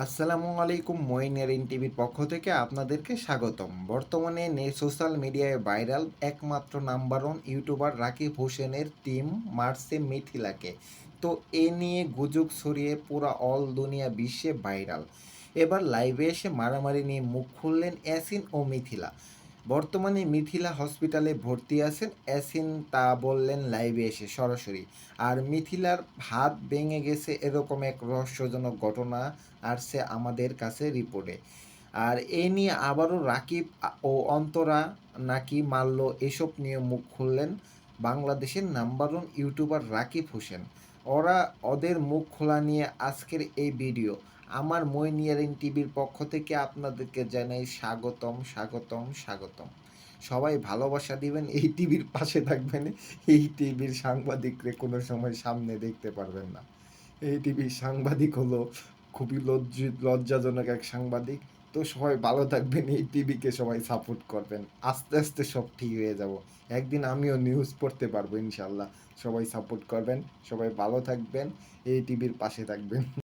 আসসালামু আলাইকুম। মইনের টিভির পক্ষ থেকে আপনাদেরকে স্বাগতম। বর্তমানে সোশ্যাল মিডিয়ায় ভাইরাল একমাত্র নাম্বার ওয়ান ইউটিউবার রাকিব হোসেনের টিম মারছে মিথিলাকে। তো এ নিয়ে গুজব ছড়িয়ে পুরা অল দুনিয়া বিশ্বে ভাইরাল। এবার লাইভে এসে মারামারি নিয়ে মুখ খুললেন ইয়াসিন ও মিথিলা। বর্তমানে মিথিলা হসপিটালে ভর্তি আছেন, ইয়াসিন তা বললেন লাইভে এসে সরাসরি। আর মিথিলার হাত ভেঙে গেছে এরকম এক রহস্যজনক ঘটনা আসছে আমাদের কাছে রিপোর্টে। আর এ নিয়ে আবারও রাকিব ও অন্তরা নাকি মারল, এসব নিয়ে মুখ খুললেন বাংলাদেশের number one YouTuber Rakib Hossain. ওদের মুখ খোলা নিয়ে আজকের এই ভিডিও। আমার মইনিয়ারিং টিভির পক্ষ থেকে আপনাদেরকে জানাই স্বাগতম, স্বাগতম, স্বাগতম। সবাই ভালোবাসা দিবেন, এই টিভির পাশে থাকবেন। এই টিভির সাংবাদিকরে কোনো সময় সামনে দেখতে পারবেন না। এই টিভির সাংবাদিক হলো খুবই লজ্জাজনক এক সাংবাদিক। তো সবাই ভালো থাকবেন, এই টিভিকে সবাই সাপোর্ট করবেন। আস্তে আস্তে সব ঠিক হয়ে যাব। একদিন আমিও নিউজ পড়তে পারবো ইনশাল্লাহ। সবাই সাপোর্ট করবেন, সবাই ভালো থাকবেন, এই টিভির পাশে থাকবেন।